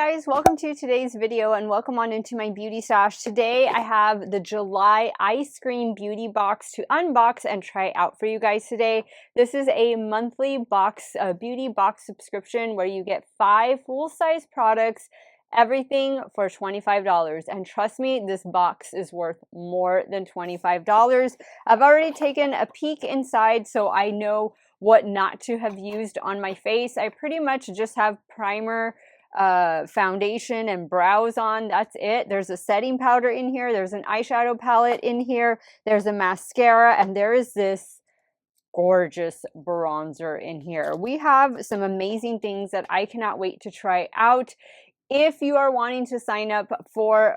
guys, welcome to today's video and welcome on into my beauty stash. Today I have the July Eyescream beauty box to unbox and try out for you guys today. This is a monthly box, beauty box subscription where you get 5 full-size products, everything for $25. And trust me, this box is worth more than $25. I've already taken a peek inside so I know what not to have used on my face. I pretty much just have primer, foundation, and brows on. That's it. There's a setting powder in here. There's an eyeshadow palette in here. There's a mascara, and there is this gorgeous bronzer in here. We have some amazing things that I cannot wait to try out. If you are wanting to sign up for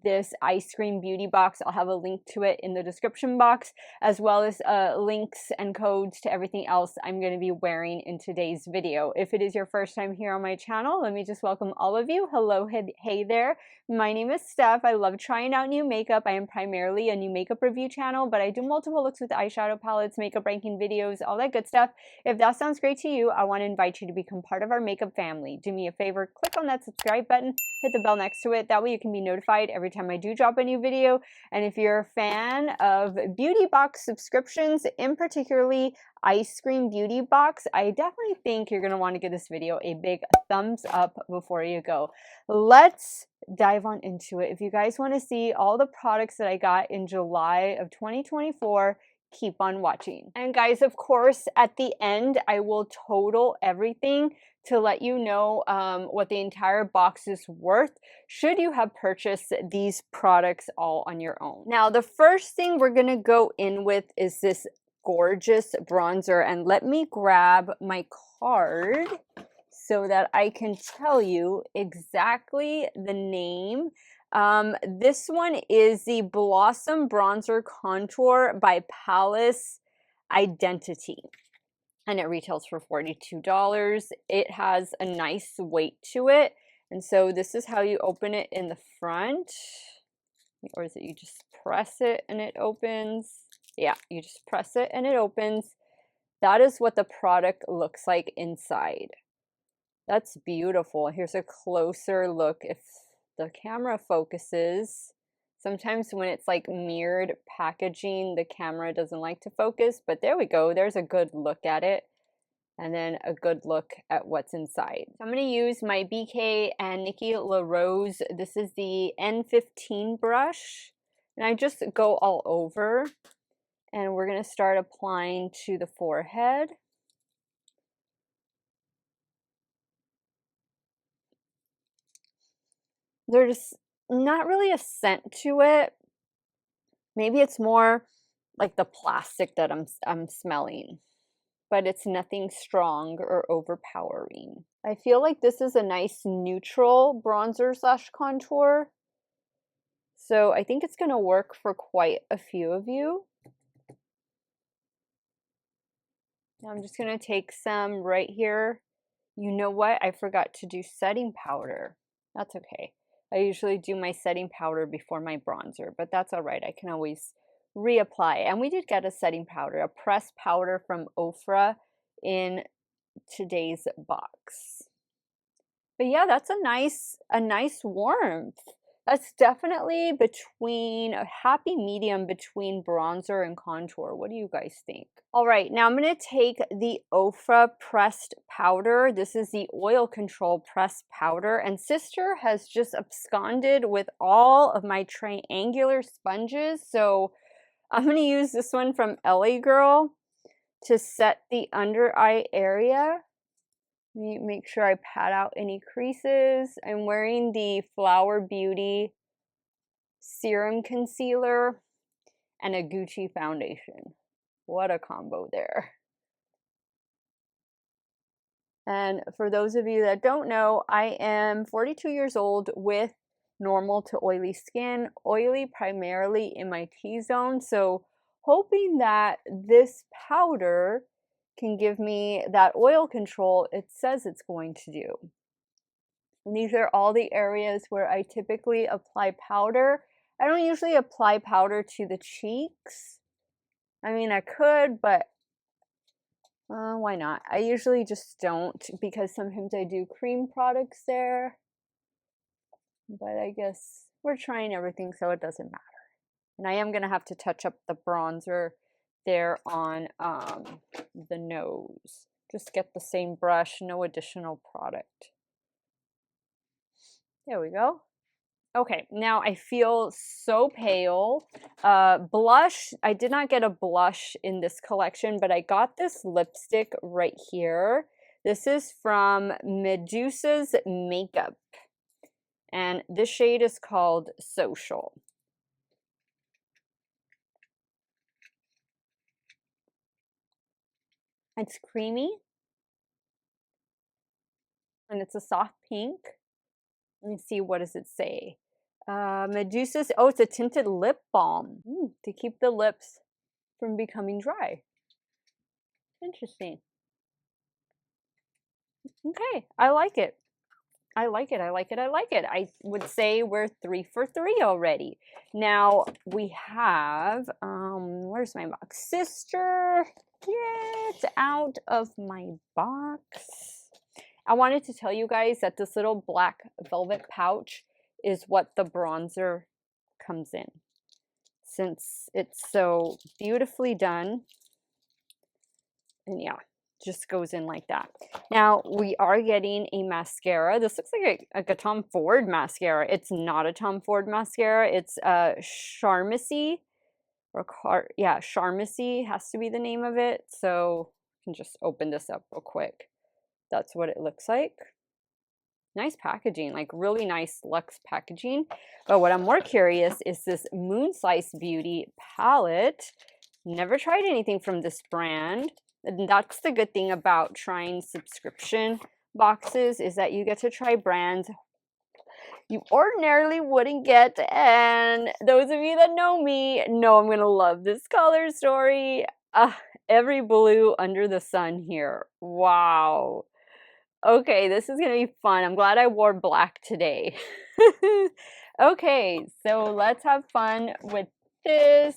this Eyescream beauty box, I'll have a link to it in the description box, as well as links and codes to everything else I'm going to be wearing in today's video. If it is your first time here on my channel, let me just welcome all of you. Hello, hey there. My name is Steph. I love trying out new makeup. I am primarily a new makeup review channel, but I do multiple looks with eyeshadow palettes, makeup ranking videos, all that good stuff. If that sounds great to you, I want to invite you to become part of our makeup family. Do me a favor, click on that subscribe button, hit the bell next to it. That way you can be notified every time I do drop a new video. And if you're a fan of beauty box subscriptions, in particularly Eyescream beauty box, I definitely think you're going to want to give this video a big thumbs up before you go. Let's dive on into it. If you guys want to see all the products that I got in July of 2024, keep on watching. And guys, of course, at the end, I will total everything to let you know what the entire box is worth should you have purchased these products all on your own. Now, the first thing we're going to go in with is this gorgeous bronzer, and let me grab my card so that I can tell you exactly the name. This one is the Blossom Bronzer Contour by Palace Identity, and it retails for $42. It has a nice weight to it, and so this is how you open it in the front. Or is it you just press it and it opens? Yeah, you just press it and it opens. That is what the product looks like inside. That's beautiful. Here's a closer look if the camera focuses. Sometimes when it's like mirrored packaging, the camera doesn't like to focus, but there we go. There's a good look at it. And then a good look at what's inside. So I'm going to use my BK and Nikki LaRose. This is the N15 brush. And I just go all over. And we're going to start applying to the forehead. There's not really a scent to it. Maybe it's more like the plastic that I'm smelling. But it's nothing strong or overpowering. I feel like this is a nice neutral bronzer slash contour. So I think it's going to work for quite a few of you. Now I'm just going to take some right here. You know what? I forgot to do setting powder. That's okay. I usually do my setting powder before my bronzer, but that's all right. I can always reapply. And we did get a setting powder, a pressed powder from Ofra in today's box. But yeah, that's a nice warmth. That's definitely between a happy medium between bronzer and contour. What do you guys think? All right, now I'm going to take the Ofra pressed powder. This is the oil control pressed powder, and sister has just absconded with all of my triangular sponges. So I'm going to use this one from LA Girl to set the under eye area. Let me make sure I pat out any creases. I'm wearing the Flower Beauty Serum Concealer and a Gucci foundation. What a combo there. And for those of you that don't know, I am 42 years old with normal to oily skin, oily primarily in my T-zone. So hoping that this powder can give me that oil control it says it's going to do. And these are all the areas where I typically apply powder. I don't usually apply powder to the cheeks. I mean, I could, but why not? I usually just don't because sometimes I do cream products there. but I guess we're trying everything, so it doesn't matter. And I am going to have to touch up the bronzer there on the nose. Just get the same brush, no additional product. There we go. Okay, now I feel so pale. Blush, I did not get a blush in this collection, but I got this lipstick right here. This is from Medusa's Makeup, and this shade is called Social. It's creamy, and it's a soft pink. Let me see, what does it say? Medusa's, oh, it's a tinted lip balm to keep the lips from becoming dry. Interesting. Okay, I like it. I like it. I like it. I like it. I would say we're 3 for 3 already. Now we have, where's my box? Sister, get out of my box. I wanted to tell you guys that this little black velvet pouch is what the bronzer comes in, since it's so beautifully done. And yeah, just goes in like that. Now we are getting a mascara. This looks like a Tom Ford mascara. It's not a Tom Ford mascara. It's Charmacy, or Charmacy has to be the name of it. So I can just open this up real quick. That's what it looks like. Nice packaging, like really nice luxe packaging. But what I'm more curious is this Moon Slice Beauty palette. Never tried anything from this brand. And that's the good thing about trying subscription boxes, is that you get to try brands you ordinarily wouldn't get. And those of you that know me know I'm gonna love this color story. Every blue under the sun here. Wow. Okay, this is gonna be fun. I'm glad I wore black today. Okay, so let's have fun with this.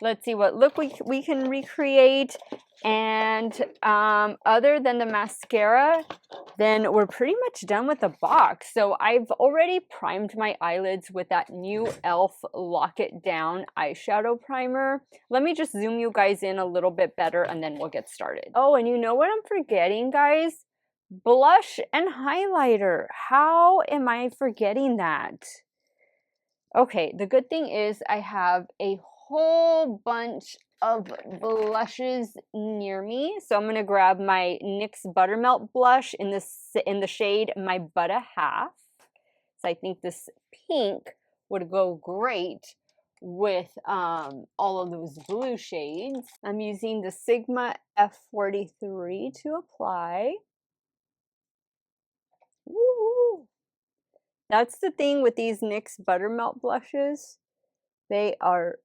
Let's see what look we can recreate. And other than the mascara, then we're pretty much done with the box. So I've already primed my eyelids with that new e.l.f. Lock It Down eyeshadow primer. Let me just zoom you guys in a little bit better, and then we'll get started. Oh, and you know what I'm forgetting, guys? Blush and highlighter. How am I forgetting that? Okay, the good thing is I have a whole bunch of blushes near me. So I'm going to grab my NYX Buttermelt blush in the shade My Butta Half. So I think this pink would go great with all of those blue shades. I'm using the Sigma F43 to apply. Woo! That's the thing with these NYX Buttermelt blushes. They are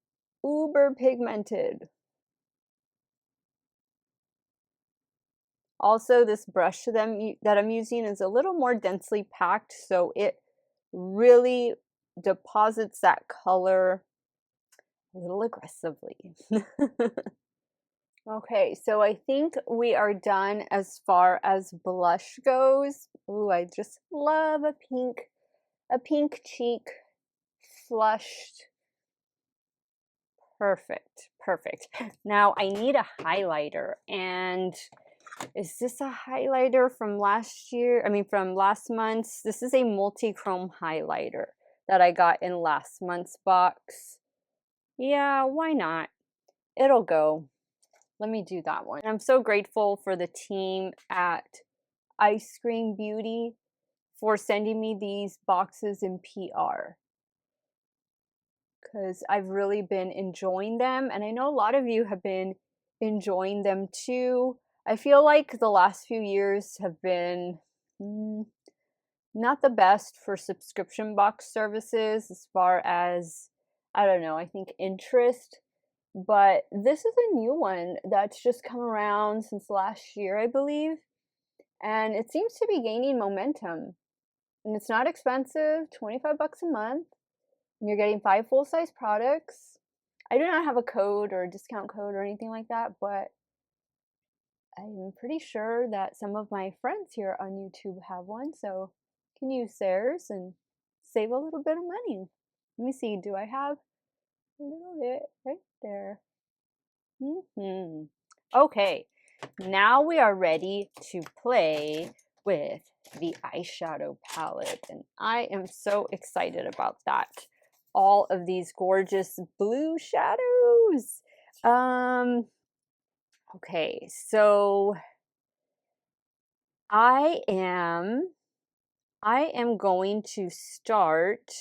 uber pigmented. Also, this brush that I'm using is a little more densely packed, so it really deposits that color a little aggressively. Okay, so I think we are done as far as blush goes. Ooh, I just love a pink cheek flushed. Perfect, perfect. Now I need a highlighter, and is this a highlighter from last year? I mean, from last month's. This is a multi-chrome highlighter that I got in last month's box. Yeah, why not? It'll go. Let me do that one. And I'm so grateful for the team at Eyescream Beauty for sending me these boxes in PR, because I've really been enjoying them, and I know a lot of you have been enjoying them too. I feel like the last few years have been not the best for subscription box services as far as, I don't know, I think interest. But this is a new one that's just come around since last year, I believe. And it seems to be gaining momentum. And it's not expensive, 25 bucks a month. And you're getting 5 full-size products. I do not have a code or a discount code or anything like that, but I'm pretty sure that some of my friends here on YouTube have one, so you can use theirs and save a little bit of money. Let me see, do I have a little bit right there? Okay, now we are ready to play with the eyeshadow palette, and I am so excited about that. All of these gorgeous blue shadows. Okay, so I am going to start.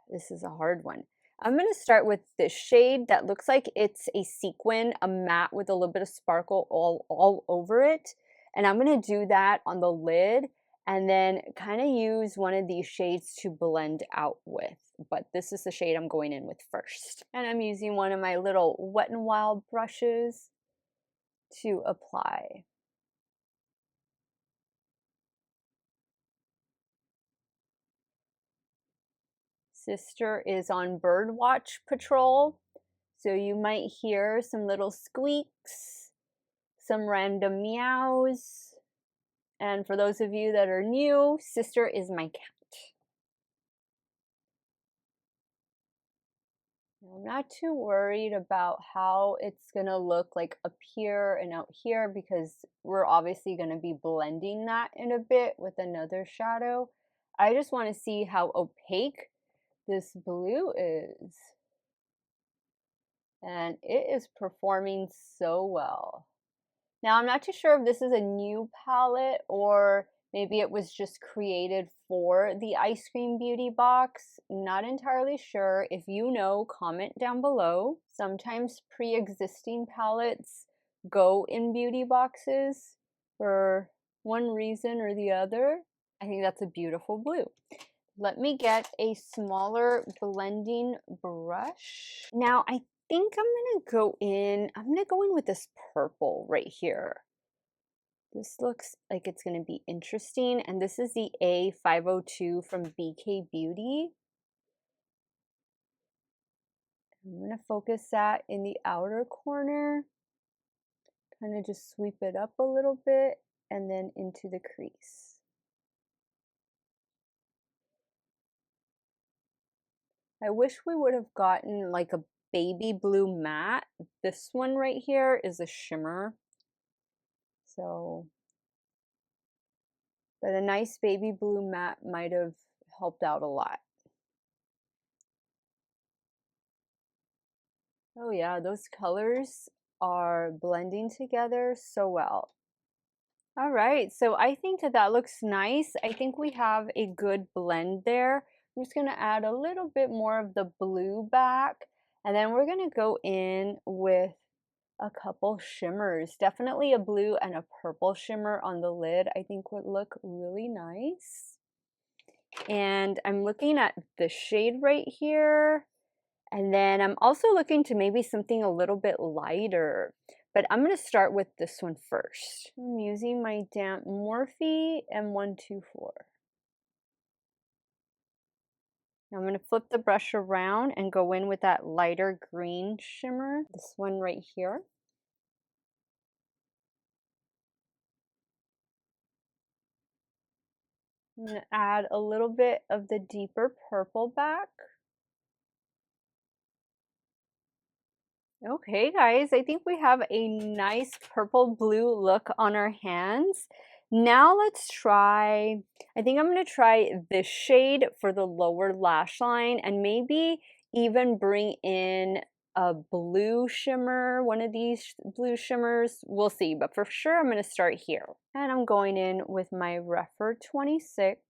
This is a hard one. I'm going to start with the shade that looks like it's a sequin, a matte with a little bit of sparkle all over it. And I'm going to do that on the lid and then kind of use one of these shades to blend out with. But this is the shade I'm going in with first. And I'm using one of my little Wet n Wild brushes to apply. Sister is on bird watch patrol, so you might hear some little squeaks, some random meows. And for those of you that are new, Sister is my cat. I'm not too worried about how it's gonna look like up here and out here because we're obviously gonna be blending that in a bit with another shadow. I just want to see how opaque this blue is. And it is performing so well. Now, I'm not too sure if this is a new palette or maybe it was just created for the Eyescream Beauty box. Not entirely sure. If you know, comment down below. Sometimes pre-existing palettes go in beauty boxes for one reason or the other. I think that's a beautiful blue. Let me get a smaller blending brush. Now, I think I'm gonna go in with this purple right here. This looks like it's gonna be interesting, and this is the A502 from BK Beauty. I'm gonna focus that in the outer corner, kind of just sweep it up a little bit, and then into the crease. I wish we would have gotten like a baby blue matte. This one right here is a shimmer. So, but a nice baby blue matte might have helped out a lot. Oh yeah, those colors are blending together so well. All right, so I think that looks nice. I think we have a good blend there. I'm just gonna add a little bit more of the blue back, and then we're gonna go in with a couple shimmers. Definitely a blue and a purple shimmer on the lid I think would look really nice. And I'm looking at the shade right here. And then I'm also looking to maybe something a little bit lighter, but I'm going to start with this one first. I'm using my damp Morphe M124. Now I'm going to flip the brush around and go in with that lighter green shimmer, this one right here. I'm going to add a little bit of the deeper purple back. Okay, guys, I think we have a nice purple blue look on our hands. Now let's try, I think I'm going to try this shade for the lower lash line and maybe even bring in a blue shimmer, one of these blue shimmers. We'll see, but for sure I'm going to start here. And I'm going in with my Refer 26.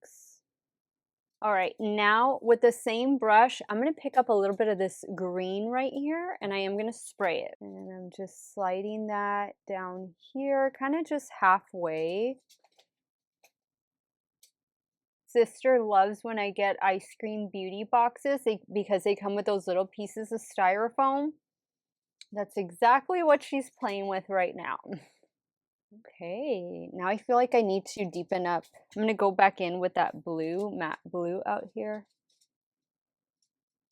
All right, now with the same brush, I'm going to pick up a little bit of this green right here, and I am going to spray it. And I'm just sliding that down here, kind of just halfway. Sister loves when I get Eyescream Beauty boxes because they come with those little pieces of styrofoam. That's exactly what she's playing with right now. Okay, now I feel like I need to deepen up. I'm going to go back in with that blue, matte blue out here.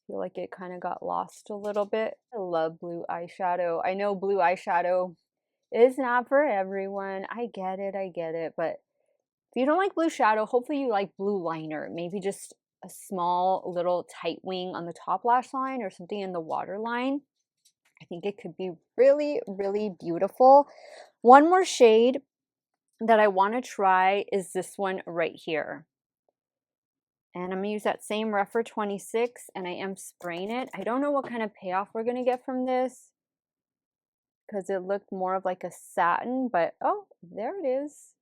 Feel like it kind of got lost a little bit. I love blue eyeshadow. I know blue eyeshadow is not for everyone. I get it, but If you don't like blue shadow, hopefully you like blue liner. Maybe just a small little tight wing on the top lash line or something in the waterline. I think it could be really, really beautiful. One more shade that I want to try is this one right here. And I'm going to use that same Rephr 26, and I am spraying it. I don't know what kind of payoff we're going to get from this because it looked more of like a satin, but oh, there it is.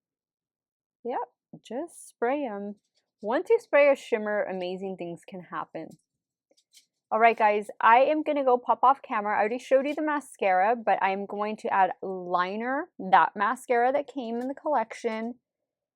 Yep, just spray them. Once you spray a shimmer, amazing things can happen. All right, guys, I am going to go pop off camera. I already showed you the mascara, but I'm going to add liner, that mascara that came in the collection,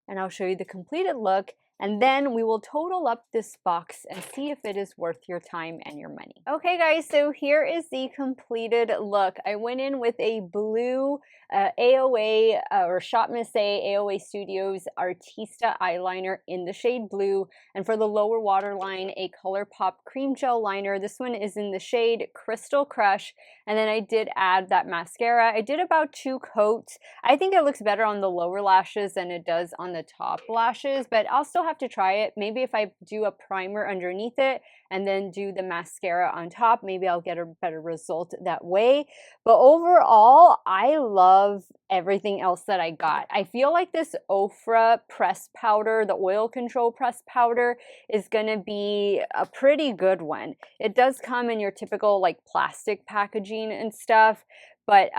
and I'll show you the completed look. And then we will total up this box and see if it is worth your time and your money. Okay, guys, so here is the completed look. I went in with a blue AOA or Shop Miss A AOA Studios Artista eyeliner in the shade blue. And for the lower waterline, a ColourPop cream gel liner. This one is in the shade Crystal Crush. And then I did add that mascara. I did about 2 coats. I think it looks better on the lower lashes than it does on the top lashes, but I'll still have to try it. Maybe if I do a primer underneath it and then do the mascara on top, maybe I'll get a better result that way. But overall, I love everything else that I got. I feel like this Ofra press powder, the oil control press powder, is going to be a pretty good one. It does come in your typical like plastic packaging and stuff, but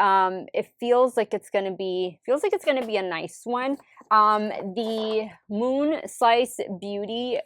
it feels like it's gonna be a nice one. The Moon Slice Beauty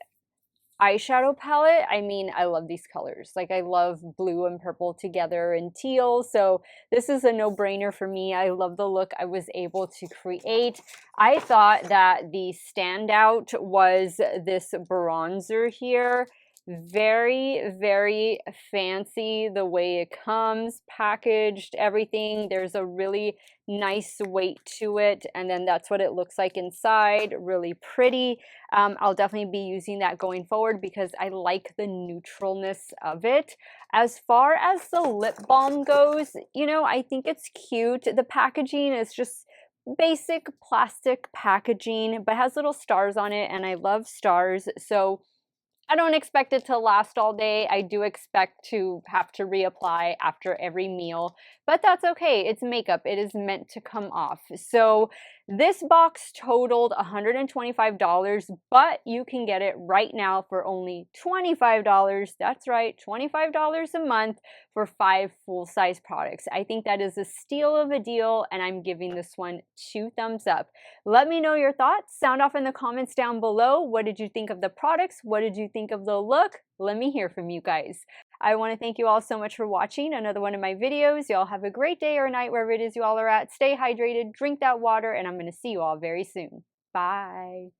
eyeshadow palette, I mean, I love these colors. Like, I love blue and purple together and teal, so this is a no-brainer for me. I love the look I was able to create. I thought that the standout was this bronzer here. Very, very fancy the way it comes, packaged, everything. There's a really nice weight to it, and then that's what it looks like inside. Really pretty. I'll definitely be using that going forward because I like the neutralness of it. As far as the lip balm goes, you know, I think it's cute. The packaging is just basic plastic packaging, but has little stars on it, and I love stars, so I don't expect it to last all day. I do expect to have to reapply after every meal, but that's okay. It's makeup. It is meant to come off. So this box totaled $125, but you can get it right now for only $25. That's right, $25 a month for 5 full-size products. I think that is a steal of a deal, and I'm giving this one 2 thumbs up. Let me know your thoughts. Sound off in the comments down below. What did you think of the products? What did you think of the look? Let me hear from you guys. I want to thank you all so much for watching another one of my videos. Y'all have a great day or night wherever it is you all are at. Stay hydrated, drink that water, and I'm going to see you all very soon. Bye.